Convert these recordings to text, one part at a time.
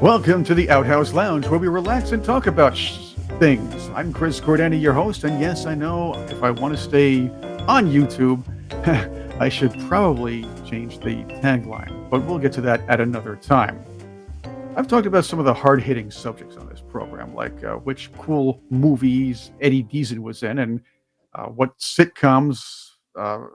Welcome to the Outhouse Lounge, where we relax and talk about things. I'm Chris Cordani, your host, and yes, I know if I want to stay on YouTube, I should probably change the tagline, but we'll get to that at another time. I've talked about some of the hard-hitting subjects on this program, like which cool movies Eddie Deason was in, and what sitcoms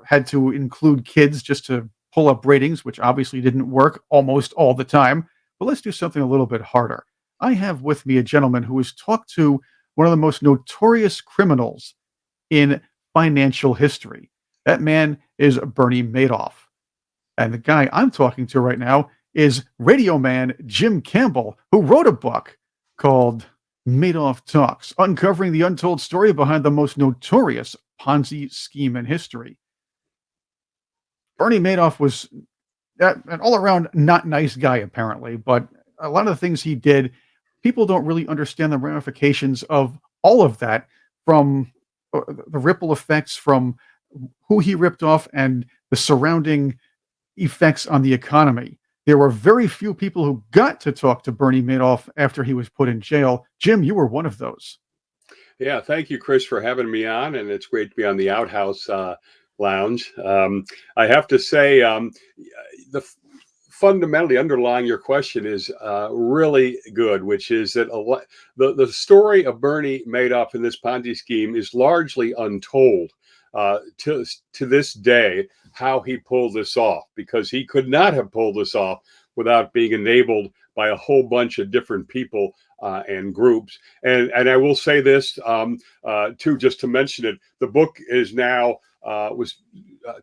had to include kids just to pull up ratings, which obviously didn't work almost all the time. But let's do something a little bit harder. I have with me a gentleman who has talked to one of the most notorious criminals in financial history. That man is Bernie Madoff. And the guy I'm talking to right now is radio man Jim Campbell, who wrote a book called Madoff Talks, uncovering the untold story behind the most notorious Ponzi scheme in history. Bernie Madoff was an all-around not nice guy, apparently, but a lot of the things he did, people don't really understand the ramifications of all of that, from the ripple effects from who he ripped off and the surrounding effects on the economy. There were very few people who got to talk to Bernie Madoff after he was put in jail. Jim, you were one of those. Yeah, thank you, Chris, for having me on, and it's great to be on the Outhouse Lounge. I have to say, the fundamentally underlying your question is really good, which is that the story of Bernie Madoff in this Ponzi scheme is largely untold to this day, how he pulled this off, because he could not have pulled this off without being enabled by a whole bunch of different people and groups. And I will say this too, just to mention it, the book is now was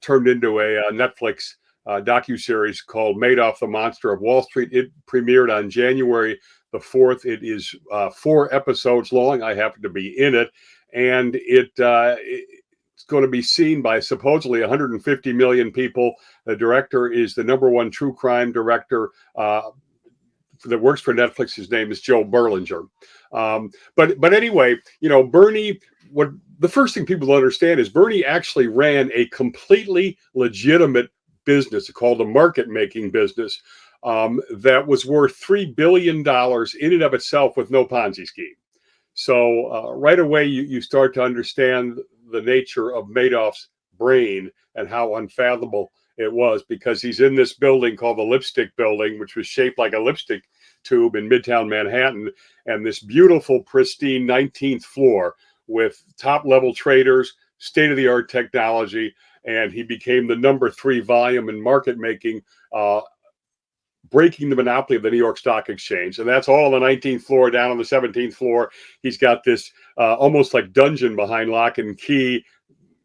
turned into a Netflix docuseries called Madoff, the Monster of Wall Street. It premiered on January the 4th. It is 4 episodes long. I happen to be in it. And it's going to be seen by supposedly 150 million people. The director is the number 1 true crime director that works for Netflix. His name is Joe Berlinger. But anyway, Bernie, what the first thing people understand is Bernie actually ran a completely legitimate business called a market making business that was worth $3 billion in and of itself with no Ponzi scheme. So right away, you start to understand the nature of Madoff's brain and how unfathomable it was, because he's in this building called the Lipstick Building, which was shaped like a lipstick tube in Midtown Manhattan, and this beautiful, pristine 19th floor with top-level traders, state-of-the-art technology, and he became the number 3 volume in market making, breaking the monopoly of the New York Stock Exchange. And that's all on the 19th floor. Down on the 17th floor, he's got this almost like dungeon behind lock and key,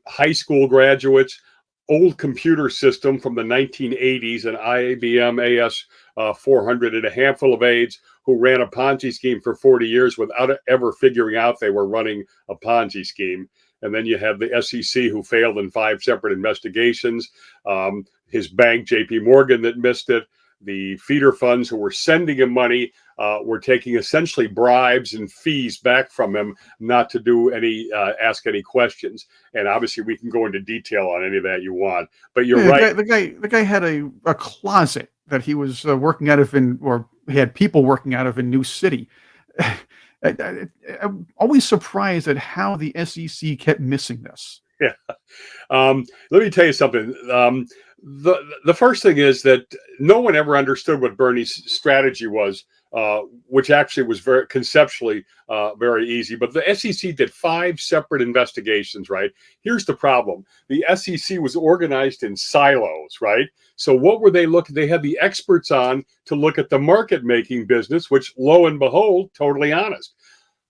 high school graduates, old computer system from the 1980s, an IBM AS 400, and a handful of aides who ran a Ponzi scheme for 40 years without ever figuring out they were running a Ponzi scheme. And then you have the SEC, who failed in 5 separate investigations, his bank, JP Morgan, that missed it. The feeder funds who were sending him money were taking essentially bribes and fees back from him, not to do ask any questions. And obviously, we can go into detail on any of that you want. But you're right. The guy had a closet that he was working out of or he had people working out of in New City. I'm always surprised at how the SEC kept missing this. Yeah. Let me tell you something. The first thing is that no one ever understood what Bernie's strategy was, which actually was very conceptually very easy. But the SEC did 5 separate investigations, right? Here's the problem. The SEC was organized in silos, right? So what were they looking? They had the experts on to look at the market making business, which, lo and behold, totally honest.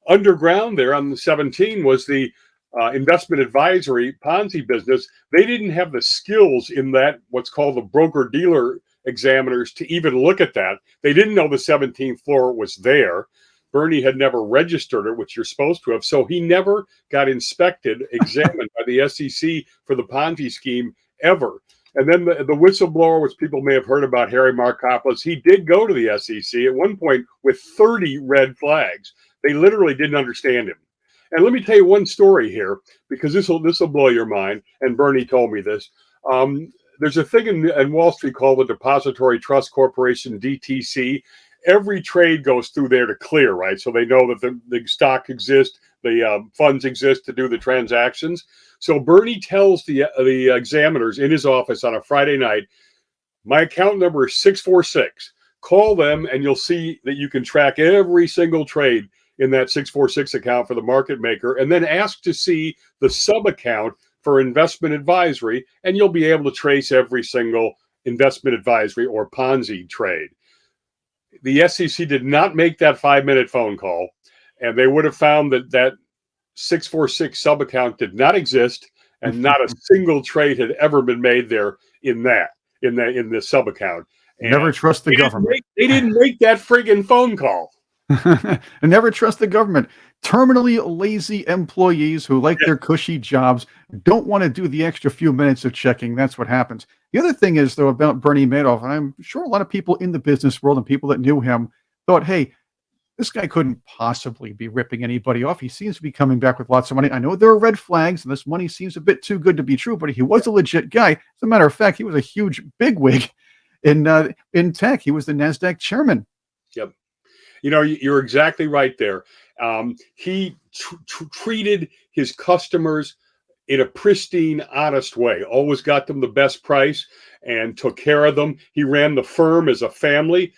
Underground there on the 17 was the investment advisory Ponzi business. They didn't have the skills in that, what's called the broker dealer examiners, to even look at that. They didn't know the 17th floor was there. Bernie had never registered it, which you're supposed to have. So he never got inspected, examined by the SEC for the Ponzi scheme ever. And then the whistleblower, which people may have heard about, Harry Markopolos, he did go to the SEC at one point with 30 red flags. They literally didn't understand him. And let me tell you one story here, because this will blow your mind. And Bernie told me this. There's a thing in Wall Street called the Depository Trust Corporation, DTC, every trade goes through there to clear, right? So they know that the stock exists, the funds exist to do the transactions. So Bernie tells the examiners in his office on a Friday night, my account number is 646. Call them and you'll see that you can track every single trade in that 646 account for the market maker, and then ask to see the sub account for investment advisory, and you'll be able to trace every single investment advisory or Ponzi trade. The SEC did not make that 5-minute phone call, and they would have found that 646 sub account did not exist, and not a single trade had ever been made there in the sub account. And never trust the government. They didn't make that friggin' phone call. And never trust the government. Terminally lazy employees who like their cushy jobs don't want to do the extra few minutes of checking. That's what happens. The other thing is, though, about Bernie Madoff, and I'm sure a lot of people in the business world and people that knew him thought, hey, this guy couldn't possibly be ripping anybody off. He seems to be coming back with lots of money. I know there are red flags, and this money seems a bit too good to be true, but he was a legit guy. As a matter of fact, he was a huge bigwig in tech. He was the Nasdaq chairman. Yep. You know, you're exactly right there. He treated his customers in a pristine, honest way, always got them the best price and took care of them. He ran the firm as a family.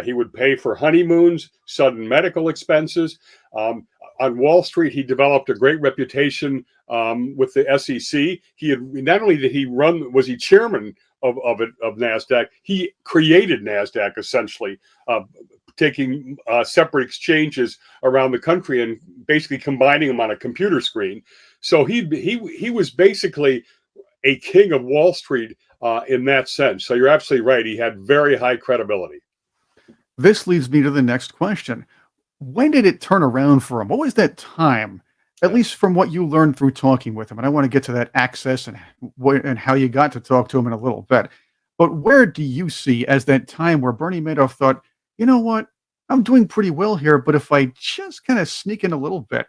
He would pay for honeymoons, sudden medical expenses. On Wall Street, he developed a great reputation with the SEC. Not only did he was he chairman of Nasdaq, he created Nasdaq essentially, taking separate exchanges around the country and basically combining them on a computer screen. So he was basically a king of Wall Street in that sense. So you're absolutely right. He had very high credibility. This leads me to the next question. When did it turn around for him? What was that time, at least from what you learned through talking with him? And I want to get to that access and how you got to talk to him in a little bit. But where do you see as that time where Bernie Madoff thought, you know what, I'm doing pretty well here, but if I just kind of sneak in a little bit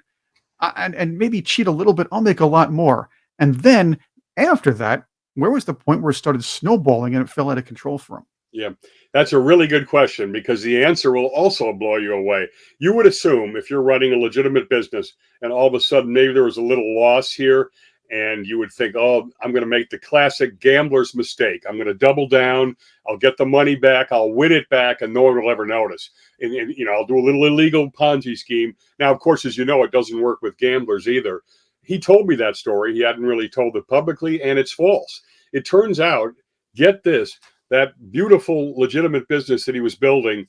and maybe cheat a little bit, I'll make a lot more. And then after that, where was the point where it started snowballing and it fell out of control for him? Yeah, that's a really good question, because the answer will also blow you away. You would assume if you're running a legitimate business and all of a sudden maybe there was a little loss here, and you would think, oh, I'm going to make the classic gambler's mistake. I'm going to double down. I'll get the money back. I'll win it back, and no one will ever notice. And I'll do a little illegal Ponzi scheme. Now, of course, as you know, it doesn't work with gamblers either. He told me that story. He hadn't really told it publicly, and it's false. It turns out, get this, that beautiful, legitimate business that he was building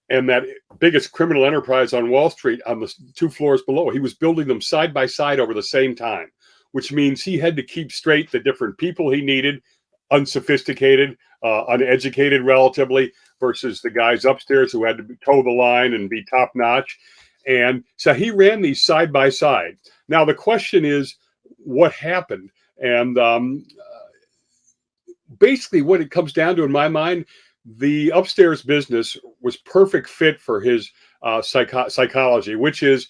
and that biggest criminal enterprise on Wall Street on the 2 floors below, he was building them side by side over the same time, which means he had to keep straight the different people he needed, unsophisticated, uneducated relatively, versus the guys upstairs who had to toe the line and be top notch. And so he ran these side by side. Now, the question is, what happened? And basically what it comes down to, in my mind, the upstairs business was perfect fit for his psychology, which is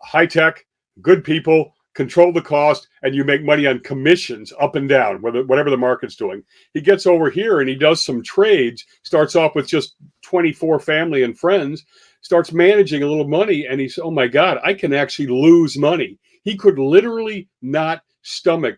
high tech, good people, control the cost, and you make money on commissions up and down, whatever the market's doing. He gets over here and he does some trades, starts off with just 24 family and friends, starts managing a little money, and he's, oh my God, I can actually lose money. He could literally not stomach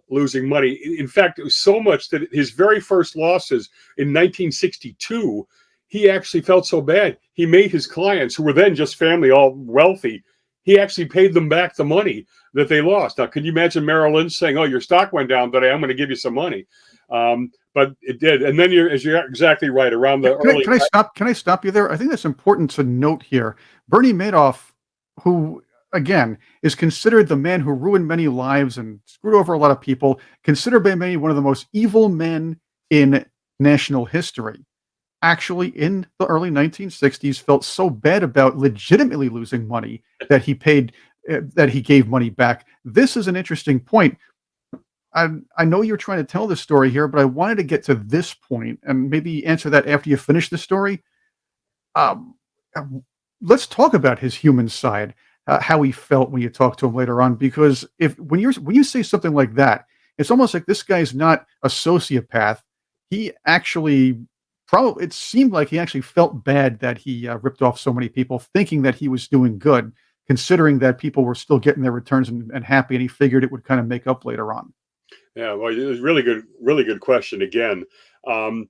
losing money. In fact, it was so much that his very first losses in 1962, he actually felt so bad. He made his clients, who were then just family, all wealthy, he actually paid them back the money that they lost. Now, can you imagine Merrill Lynch saying, oh, your stock went down today, I'm going to give you some money? But it did. And then you're exactly right, around the early... Can I stop you there? I think that's important to note here. Bernie Madoff, who, again, is considered the man who ruined many lives and screwed over a lot of people, considered by many one of the most evil men in national history, actually in the early 1960s felt so bad about legitimately losing money that he gave money back. This is an interesting point. I know you're trying to tell this story here, but I wanted to get to this point and maybe answer that after you finish the story. Let's talk about his human side, how he felt when you talk to him later on, because when you say something like that, it's almost like this guy's not a sociopath. He actually probably, it seemed like he actually felt bad that he ripped off so many people, thinking that he was doing good, considering that people were still getting their returns and happy, and he figured it would kind of make up later on. Yeah, well, it was really good question again. Um,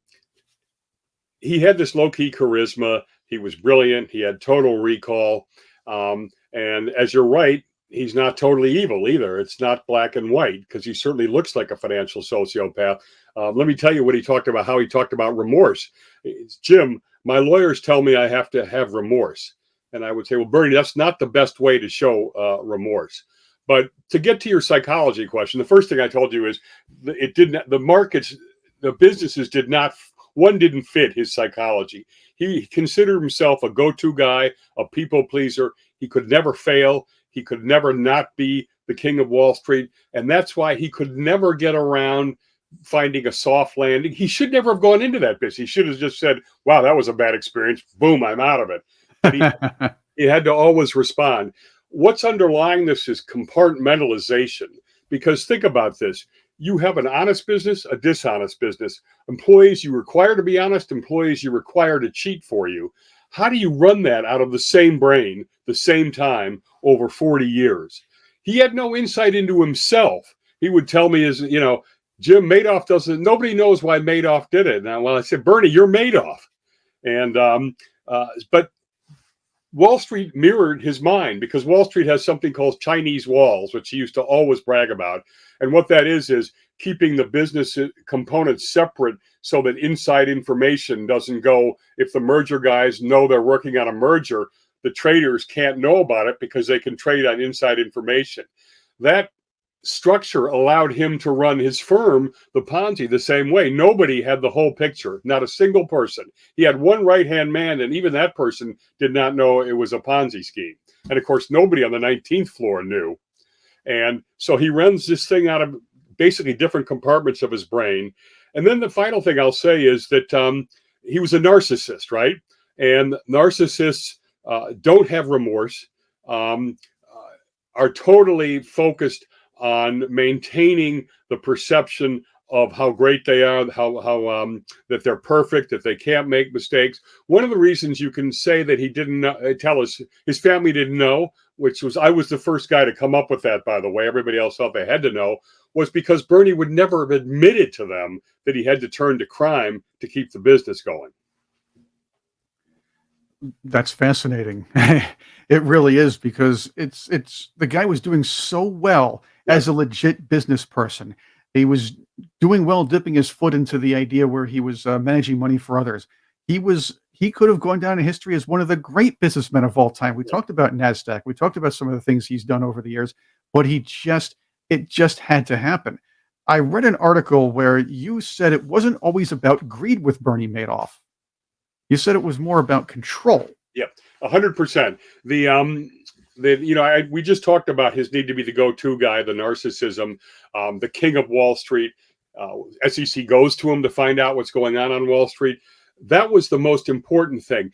he had this low key charisma. He was brilliant. He had total recall. And as you're right, he's not totally evil either. It's not black and white, because he certainly looks like a financial sociopath. Let me tell you what he talked about, how he talked about remorse. It's, Jim, my lawyers tell me I have to have remorse. And I would say, well, Bernie, that's not the best way to show remorse. But to get to your psychology question, the first thing I told you is it didn't, the markets, the businesses did not, one didn't fit his psychology. He considered himself a go-to guy, a people pleaser. He could never fail. He could never not be the king of Wall Street. And that's why he could never get around finding a soft landing. He should never have gone into that business. He should have just said, wow, that was a bad experience. Boom, I'm out of it. But he had to always respond. What's underlying this is compartmentalization. Because think about this. You have an honest business, a dishonest business. Employees you require to be honest, employees you require to cheat for you. How do you run that out of the same brain, the same time, over 40 years? He had no insight into himself. He would tell me, Jim, Madoff doesn't, nobody knows why Madoff did it. Now, well, I said, Bernie, you're Madoff. And, but Wall Street mirrored his mind, because Wall Street has something called Chinese walls, which he used to always brag about. And what that is keeping the business components separate so that inside information doesn't go. If the merger guys know they're working on a merger, the traders can't know about it because they can trade on inside information. That structure allowed him to run his firm, the Ponzi, the same way. Nobody had the whole picture, not a single person. He had one right-hand man, and even that person did not know it was a Ponzi scheme. And of course, nobody on the 19th floor knew. And so he runs this thing out of basically different compartments of his brain. And then the final thing I'll say is that he was a narcissist, right? And narcissists don't have remorse, are totally focused on maintaining the perception of how great they are, how that they're perfect, that they can't make mistakes. One of the reasons you can say that he didn't tell us, his family didn't know, which was, I was the first guy to come up with that, by the way. Everybody else thought they had to know, was because Bernie would never have admitted to them that he had to turn to crime to keep the business going. That's fascinating. It really is, because it's the guy was doing so well as a legit business person. He was doing well, dipping his foot into the idea where he was managing money for others. He could have gone down in history as one of the great businessmen of all time. We talked about Nasdaq. We talked about some of the things he's done over the years, but it just had to happen. I read an article where you said it wasn't always about greed with Bernie Madoff. You said it was more about control. Yeah, 100%. We just talked about his need to be the go-to guy, the narcissism, the king of Wall Street. SEC goes to him to find out what's going on Wall Street. That was the most important thing.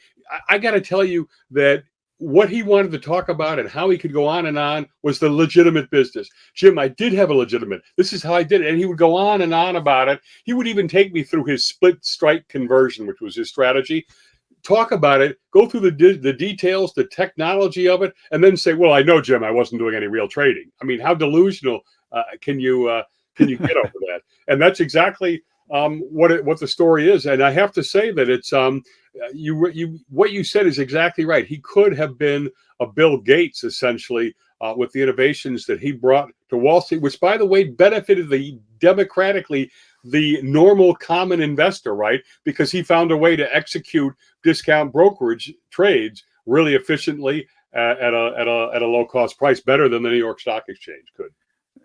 I got to tell you that what he wanted to talk about and how he could go on was the legitimate business. Jim, I did have a legitimate. This is how I did it. And he would go on about it. He would even take me through his split strike conversion, which was his strategy. Talk about it, go through the details, the technology of it, and then say, well, I know, Jim, I wasn't doing any real trading. I mean, how delusional can you get over that? And that's exactly what the story is. And I have to say that it's what you said is exactly right. He could have been a Bill Gates, essentially, with the innovations that he brought to Wall Street, which, by the way, benefited democratically the normal common investor, right? Because he found a way to execute discount brokerage trades really efficiently at a low cost price, better than the New York Stock Exchange could.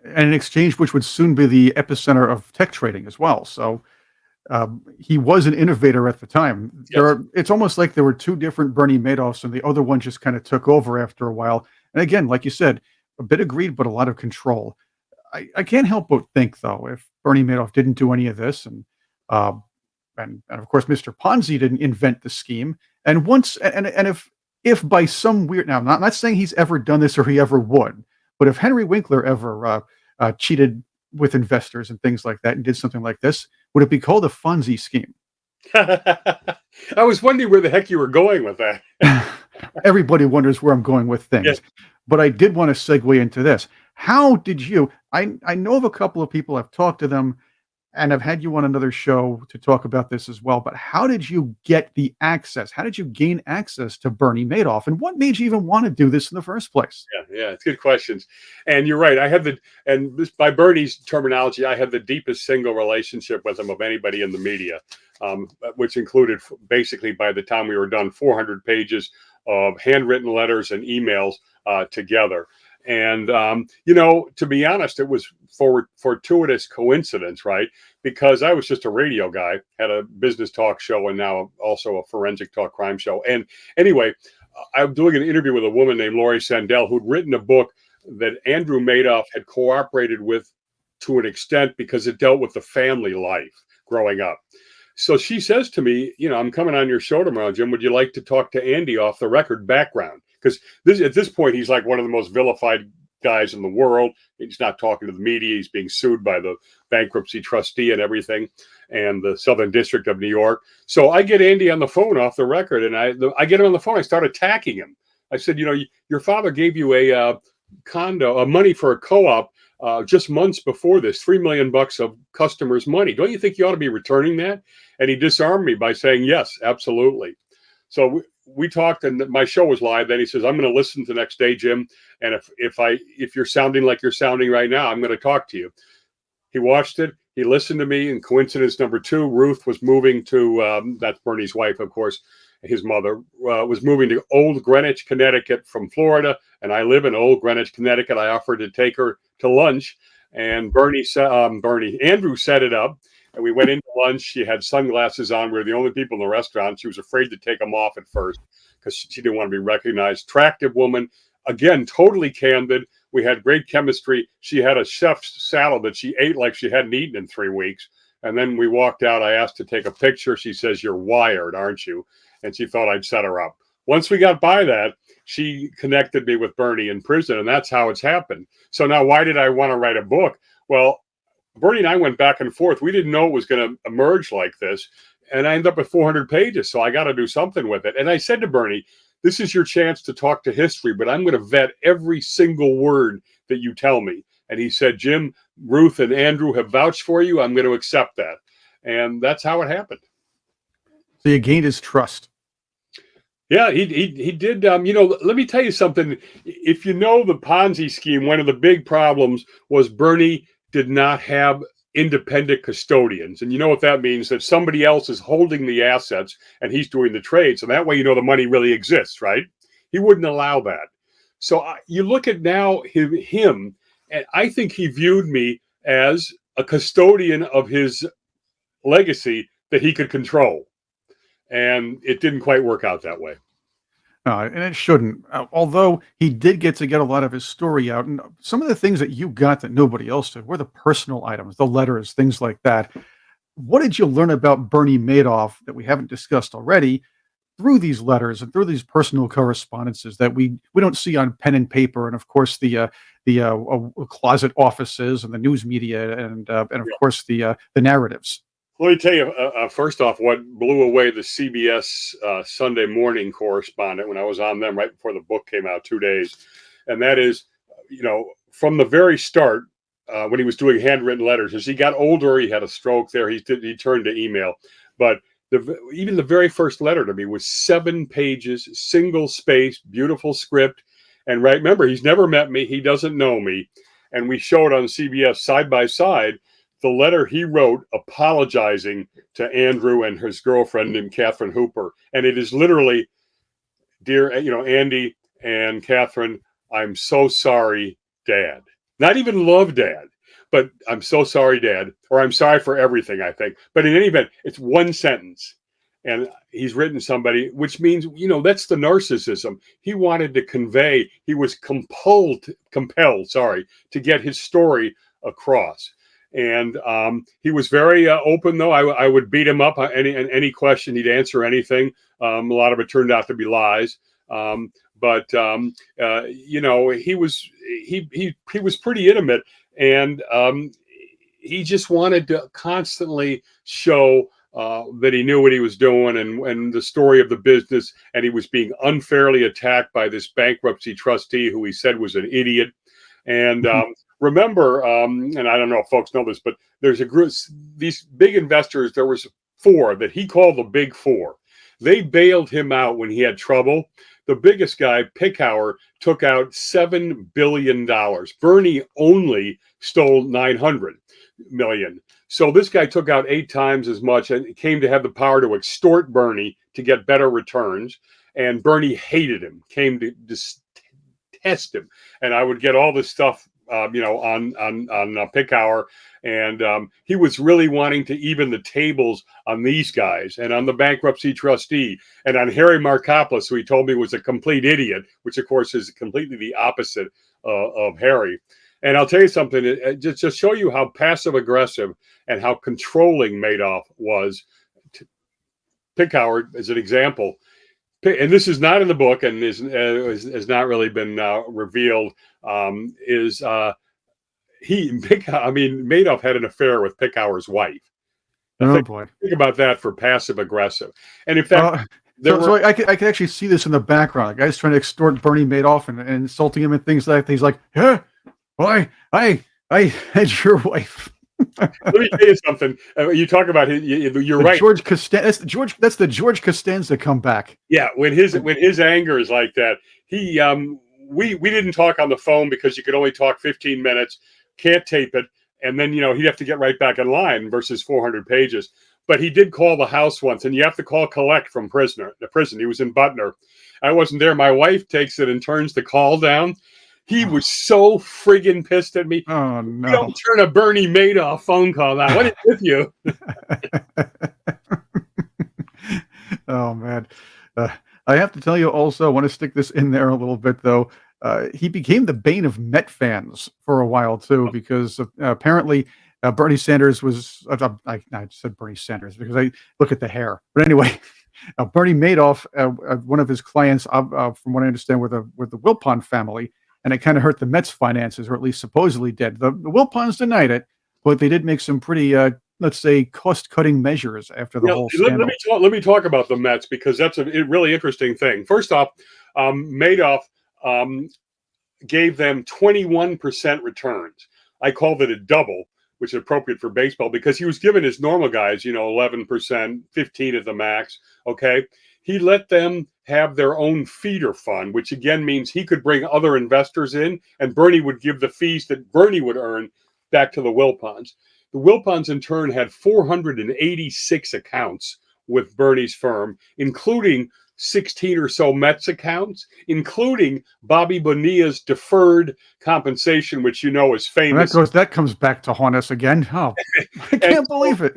And an exchange which would soon be the epicenter of tech trading as well. So he was an innovator at the time. Yes. It's almost like there were two different Bernie Madoffs, and the other one just kind of took over after a while. And again, like you said, a bit of greed, but a lot of control. I can't help but think, though, if Bernie Madoff didn't do any of this, and of course Mr. Ponzi didn't invent the scheme, and if by some weird, now I'm not saying he's ever done this or he ever would, but if Henry Winkler ever cheated with investors and things like that and did something like this, would it be called a Ponzi scheme? I was wondering where the heck you were going with that. Everybody wonders where I'm going with Yeah. things. But I did want to segue into this. How did you I know of a couple of people, I've talked to them, and I've had you on another show to talk about this as well, but how did you get the access? How did you gain access to Bernie Madoff? And what made you even want to do this in the first place? Yeah, it's good questions. And you're right. I had and this, by Bernie's terminology, I had the deepest single relationship with him of anybody in the media, which included basically, by the time we were done, 400 pages of handwritten letters and emails together. And, to be honest, it was fortuitous coincidence, right? Because I was just a radio guy, had a business talk show, and now also a forensic talk crime show. And anyway, I'm doing an interview with a woman named Lori Sandell, who'd written a book that Andrew Madoff had cooperated with to an extent because it dealt with the family life growing up. So she says to me, I'm coming on your show tomorrow, Jim. Would you like to talk to Andy off the record background? Because at this point, he's like one of the most vilified guys in the world. He's not talking to the media. He's being sued by the bankruptcy trustee and everything, and the Southern District of New York. So I get Andy on the phone off the record, and I get him on the phone. I start attacking him. I said, your father gave you a condo, money for a co-op just months before this, $3 million of customers' money. Don't you think you ought to be returning that? And he disarmed me by saying, yes, absolutely. So we talked, and my show was live. Then he says, I'm going to listen to the next day, Jim. And if you're sounding like you're sounding right now, I'm going to talk to you. He watched it. He listened to me. And coincidence number two, Ruth was moving to, that's Bernie's wife, of course. His mother was moving to Old Greenwich, Connecticut from Florida. And I live in Old Greenwich, Connecticut. I offered to take her to lunch. And Andrew set it up. And we went into lunch. She had sunglasses on. We were the only people in the restaurant. She was afraid to take them off at first because she didn't want to be recognized. Attractive woman, again, totally candid. We had great chemistry. She had a chef's salad that she ate like she hadn't eaten in 3 weeks. And then we walked out. I asked to take a picture. She says, "You're wired, aren't you?" And she thought I'd set her up. Once we got by that, she connected me with Bernie in prison, and that's how it's happened. So now why did I want to write a book? Well, Bernie and I went back and forth. We didn't know it was going to emerge like this. And I ended up with 400 pages. So I got to do something with it. And I said to Bernie, this is your chance to talk to history, but I'm going to vet every single word that you tell me. And he said, Jim, Ruth and Andrew have vouched for you. I'm going to accept that. And that's how it happened. So you gained his trust. Yeah, he did. Let me tell you something. If you know the Ponzi scheme, one of the big problems was Bernie did not have independent custodians. And you know what that means? That somebody else is holding the assets and he's doing the trades. And that way, the money really exists, right? He wouldn't allow that. So you look at now him, and I think he viewed me as a custodian of his legacy that he could control. And it didn't quite work out that way. And it shouldn't. Although he did get a lot of his story out, and some of the things that you got that nobody else did were the personal items, the letters, things like that. What did you learn about Bernie Madoff that we haven't discussed already through these letters and through these personal correspondences that we don't see on pen and paper, and of course the closet offices and the news media, and of course the narratives? Let me tell you, first off, what blew away the CBS Sunday morning correspondent when I was on them right before the book came out, 2 days. And that is, from the very start, when he was doing handwritten letters, as he got older, he had a stroke there, he turned to email. But even the very first letter to me was 7 pages, single space, beautiful script. And remember, he's never met me. He doesn't know me. And we showed on CBS side by side the letter he wrote apologizing to Andrew and his girlfriend named Catherine Hooper. And it is literally, dear, Andy and Catherine, I'm so sorry, Dad. Not even love, Dad, but I'm so sorry, Dad, or I'm sorry for everything, I think. But in any event, it's one sentence. And he's written somebody, which means, that's the narcissism. He wanted to convey, he was compelled, to get his story across. And he was very open, though. I would beat him up on any question. He'd answer anything. A lot of it turned out to be lies. But he was pretty intimate, and he just wanted to constantly show that he knew what he was doing, and the story of the business, and he was being unfairly attacked by this bankruptcy trustee who he said was an idiot. And remember, and I don't know if folks know this, but there's a group, these big investors, there was 4 that he called the big 4. They bailed him out when he had trouble. The biggest guy, Pickauer, took out $7 billion. Bernie only stole $900 million. So this guy took out 8 times as much and came to have the power to extort Bernie to get better returns. And Bernie hated him, came to detest him. And I would get all this stuff, on Pickauer. And he was really wanting to even the tables on these guys and on the bankruptcy trustee and on Harry Markopoulos, who he told me was a complete idiot, which of course is completely the opposite of Harry. And I'll tell you something, just to show you how passive aggressive and how controlling Madoff was. Pickauer is an example. And this is not in the book and has not really been revealed. Madoff had an affair with Pickauer's wife. Boy! Think about that for passive aggressive. And in fact, so I could actually see this in the background. The guy's trying to extort Bernie Madoff and insulting him and things like that. He's like, "Yeah, well, I had your wife." Let me tell you something. You talk about you're right. George Costanza. That's the George Costanza comeback. Yeah, when his anger is like that, he we didn't talk on the phone because you could only talk 15 minutes. Can't tape it, and then he'd have to get right back in line versus 400 pages. But he did call the house once, and you have to call collect from the prison. He was in Butner. I wasn't there. My wife takes it and turns the call down. He was so friggin' pissed at me. Oh, no. You don't turn a Bernie Madoff phone call down. What is with you? Oh, man. I have to tell you also, I want to stick this in there a little bit, though. He became the bane of Met fans for a while, too, because apparently Bernie Sanders was... I said Bernie Sanders because I look at the hair. But anyway, Bernie Madoff, one of his clients, from what I understand, were the Wilpon family, and it kind of hurt the Mets' finances, or at least supposedly did. The Wilpons denied it, but they did make some pretty, let's say, cost-cutting measures after the whole scandal. Let me talk about the Mets, because that's a really interesting thing. First off, Madoff gave them 21% returns. I called it a double, which is appropriate for baseball, because he was giving his normal guys, 11%, 15 at the max. Okay. He let them have their own feeder fund, which again means he could bring other investors in, and Bernie would give the fees that Bernie would earn back to the Wilpons. The Wilpons in turn had 486 accounts with Bernie's firm, including 16 or so Mets accounts, including Bobby Bonilla's deferred compensation, which is famous. That comes back to haunt us again. Oh, I can't believe it.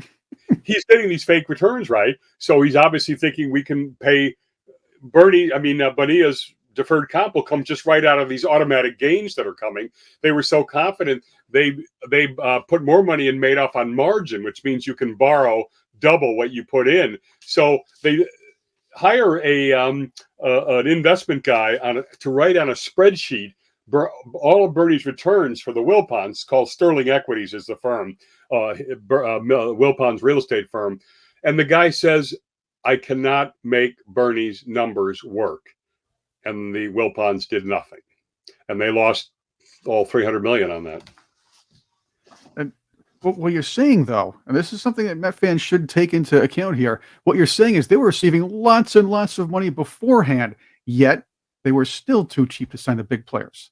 He's getting these fake returns, right? So he's obviously thinking we can pay Bonilla's deferred comp will come just right out of these automatic gains that are coming. They were so confident they put more money in Madoff on margin, which means you can borrow double what you put in. So they hire an investment guy to write on a spreadsheet all of Bernie's returns for the Wilpons, called Sterling Equities is the firm, Wilpons real estate firm. And the guy says, I cannot make Bernie's numbers work. And the Wilpons did nothing. And they lost all $300 million on that. And what you're saying, though, and this is something that Met fans should take into account here, what you're saying is they were receiving lots and lots of money beforehand, yet they were still too cheap to sign the big players.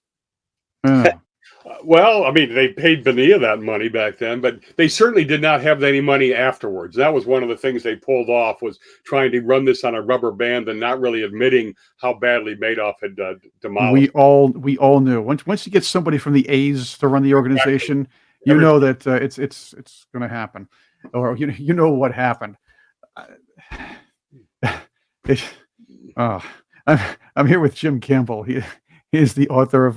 Well, they paid Bonilla that money back then, but they certainly did not have any money afterwards. That was one of the things they pulled off, was trying to run this on a rubber band and not really admitting how badly Madoff had demolished. We all knew. Once you get somebody from the A's to run the organization, you know that it's going to happen, or you know what happened. I'm here with Jim Campbell. He is the author of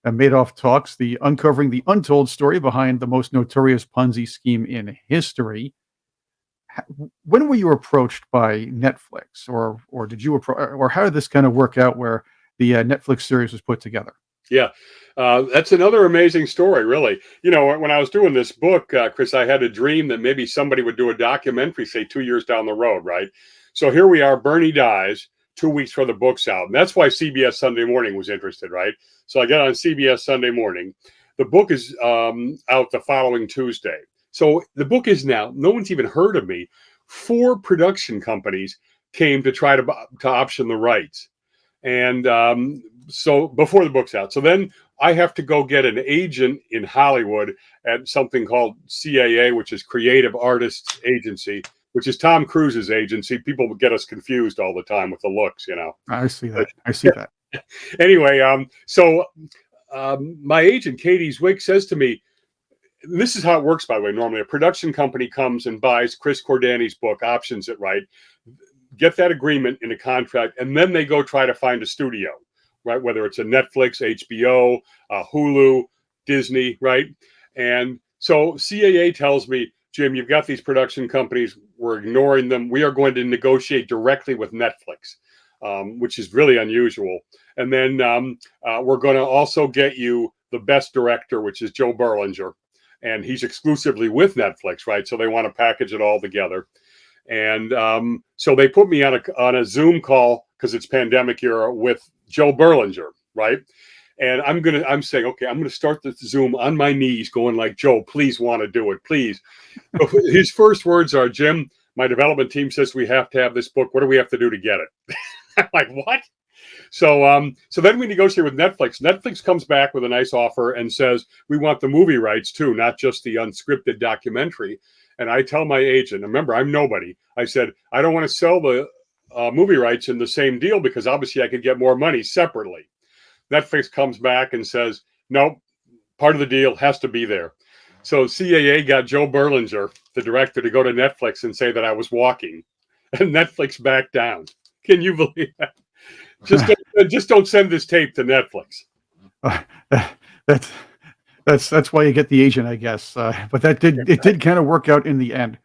Madoff Talks, the uncovering the untold story behind the most notorious Ponzi scheme in history. When were you approached by Netflix, or did you or how did this kind of work out where the Netflix series was put together? Yeah. That's another amazing story, really. When I was doing this book, Chris, I had a dream that maybe somebody would do a documentary, say 2 years down the road, right? So here we are, Bernie dies 2 weeks before the book's out. And that's why CBS Sunday Morning was interested, right? So I get on CBS Sunday Morning. The book is out the following Tuesday. So the book is now, no one's even heard of me. 4 production companies came to try to option the rights. And so before the book's out. So then I have to go get an agent in Hollywood at something called CAA, which is Creative Artists Agency, which is Tom Cruise's agency. People get us confused all the time with the looks, I see that. I see that. Anyway, so my agent, Katie Zwick, says to me, this is how it works, by the way. Normally, a production company comes and buys Chris Cordani's book, options it, right? Get that agreement in a contract, and then they go try to find a studio, right? Whether it's a Netflix, HBO, Hulu, Disney, right? And so CAA tells me, Jim, you've got these production companies. We're ignoring them. We are going to negotiate directly with Netflix, which is really unusual. And then we're going to also get you the best director, which is Joe Berlinger. And he's exclusively with Netflix, right? So they want to package it all together. And so they put me on a Zoom call, because it's pandemic era, with Joe Berlinger, right? And I'm saying, okay, I'm gonna start the Zoom on my knees, going like, Joe, please want to do it, please. His first words are, Jim, my development team says we have to have this book. What do we have to do to get it? I'm like, what? So then we negotiate with Netflix. Netflix comes back with a nice offer and says, we want the movie rights too, not just the unscripted documentary. And I tell my agent, remember, I'm nobody. I said, I don't want to sell the movie rights in the same deal, because obviously I could get more money separately. Netflix comes back and says, nope, part of the deal has to be there. So CAA got Joe Berlinger, the director, to go to Netflix and say that I was walking, and Netflix backed down. Can you believe that? Just don't send this tape to Netflix. That's why you get the agent, I guess. But it did kind of work out in the end.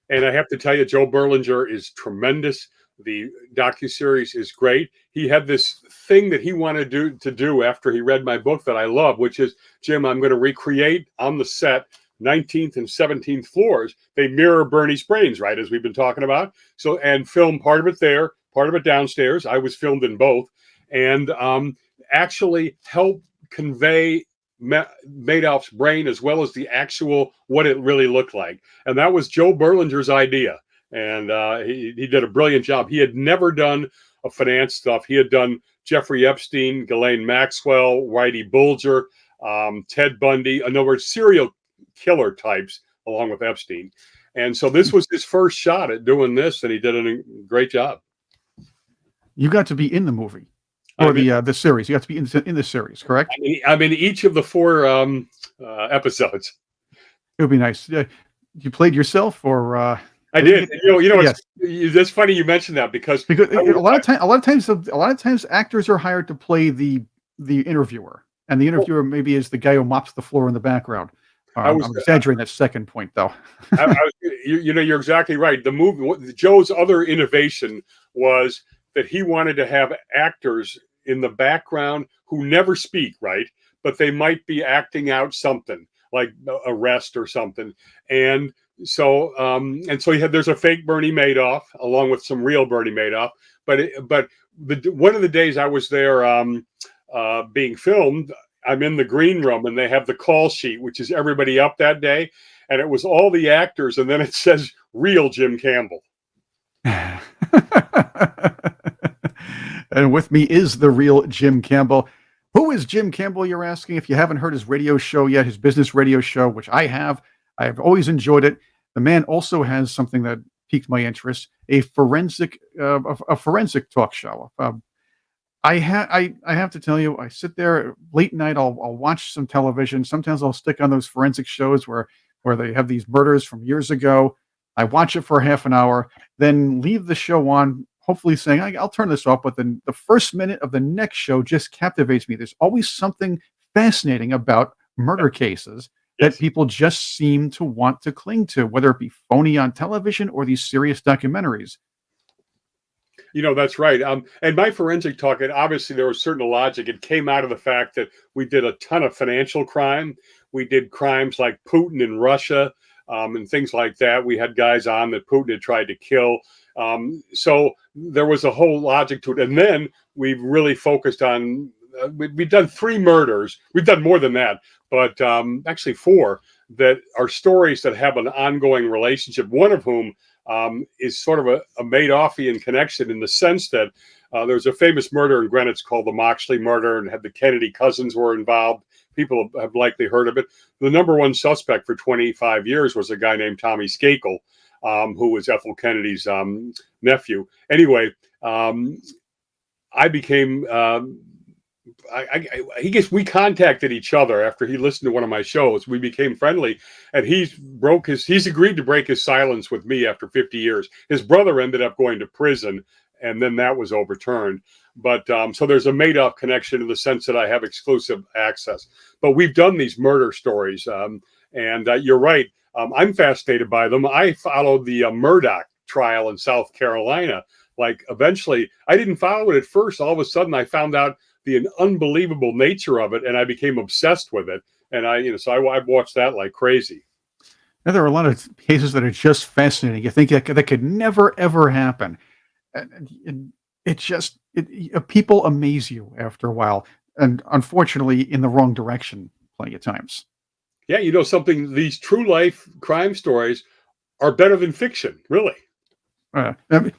And I have to tell you, Joe Berlinger is tremendous. The docuseries is great. He had this thing that he wanted to do after he read my book that I love, which is, Jim, I'm going to recreate on the set 19th and 17th floors. They mirror Bernie's brains, right, as we've been talking about. So, and film part of it there, part of it downstairs. I was filmed in both, and actually help convey Madoff's brain, as well as the actual what it really looked like. And that was Joe Berlinger's idea. And he did a brilliant job. He had never done a finance stuff. He had done Jeffrey Epstein, Ghislaine Maxwell, Whitey Bulger, Ted Bundy, in other words, serial killer types, along with Epstein. And so this was his first shot at doing this, and he did a great job. You got to be in the movie, or the series. You got to be in the series, correct? I mean, each of the 4 episodes. It would be nice. You played yourself, or I did. Yes. It's funny you mentioned that, because a lot of times actors are hired to play the interviewer, and the interviewer maybe is the guy who mops the floor in the background. I'm exaggerating that second point, though. You're exactly right. The movie, Joe's other innovation was that he wanted to have actors in the background who never speak, right? But they might be acting out something like arrest or something. And so there's a fake Bernie Madoff along with some real Bernie Madoff. But one of the days I was there being filmed, I'm in the green room, and they have the call sheet, which is everybody up that day. And it was all the actors. And then it says real Jim Campbell. And with me is the real Jim Campbell. Who is Jim Campbell, you're asking? If you haven't heard his radio show yet, his business radio show, which I have always enjoyed it. The man also has something that piqued my interest, a forensic talk show. I have to tell you, I sit there late night, I'll watch some television. Sometimes I'll stick on those forensic shows where they have these murders from years ago. I watch it for half an hour, then leave the show on, hopefully saying, I'll turn this off. But then the first minute of the next show just captivates me. There's always something fascinating about murder cases that people just seem to want to cling to, whether it be phony on television or these serious documentaries. That's right. And my forensic talk, and obviously there was certain logic. It came out of the fact that we did a ton of financial crime. We did crimes like Putin in Russia, and things like that. We had guys on that Putin had tried to kill. So there was a whole logic to it. And then we've really focused on, we've done 3 murders. We've done more than that, but actually 4 that are stories that have an ongoing relationship. One of whom is sort of a Madoffian connection, in the sense that there's a famous murder in Greenwich called the Moxley murder, and had the Kennedy cousins were involved. People have likely heard of it. The number one suspect for 25 years was a guy named Tommy Skakel, who was Ethel Kennedy's nephew. Anyway, I became... we contacted each other after he listened to one of my shows. We became friendly, and he's agreed to break his silence with me after 50 years. His brother ended up going to prison, and then that was overturned. But so there's a Madoff connection in the sense that I have exclusive access. But we've done these murder stories, and you're right. I'm fascinated by them. I followed the Murdoch trial in South Carolina. Like, eventually, I didn't follow it at first. All of a sudden, I found out the unbelievable nature of it, and I became obsessed with it. And I've watched that like crazy. Now, there are a lot of cases that are just fascinating. You think that could never, ever happen. And people amaze you after a while, and unfortunately in the wrong direction plenty of times. Yeah, something, these true life crime stories are better than fiction, really.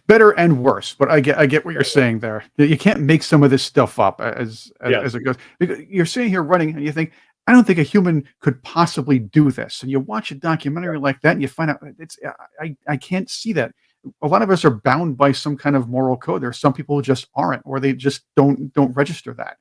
Better and worse, but I get what you're saying there. You can't make some of this stuff up as it goes. You're sitting here running, and you think, I don't think a human could possibly do this. And you watch a documentary like that, and you find out I can't see that. A lot of us are bound by some kind of moral code. There are some people who just aren't, or they just don't register that.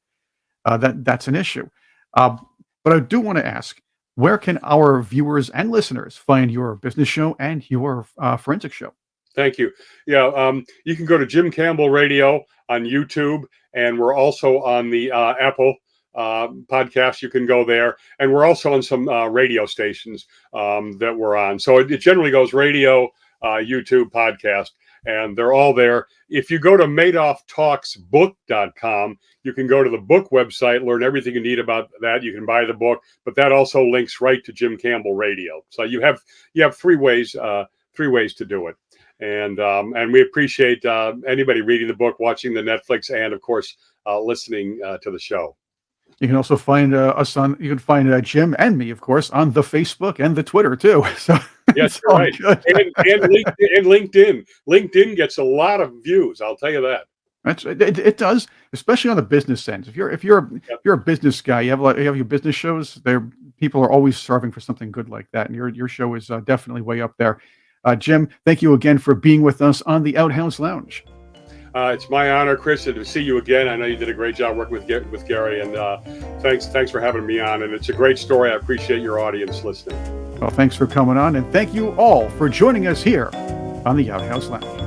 That's an issue. But I do want to ask, where can our viewers and listeners find your business show and your forensic show? Thank you. Yeah, you can go to Jim Campbell Radio on YouTube, and we're also on the Apple podcast. You can go there, and we're also on some radio stations that we're on. So it generally goes radio, YouTube, podcast, and they're all there. If you go to MadoffTalksBook.com, you can go to the book website, learn everything you need about that. You can buy the book, but that also links right to Jim Campbell Radio. So you have 3 ways to do it. And we appreciate anybody reading the book, watching the Netflix, and of course listening to the show. You can also find us on. You can find Jim and me, of course, on the Facebook and the Twitter too. So yes, right. and LinkedIn. LinkedIn gets a lot of views. I'll tell you that. It does, especially on the business end. If you're a business guy, you have your business shows. People are always starving for something good like that, and your show is definitely way up there. Jim, thank you again for being with us on the Outhouse Lounge. It's my honor, Chris, and to see you again. I know you did a great job working with Gary, and thanks for having me on. And it's a great story. I appreciate your audience listening. Well, thanks for coming on, and thank you all for joining us here on the Outhouse Lounge.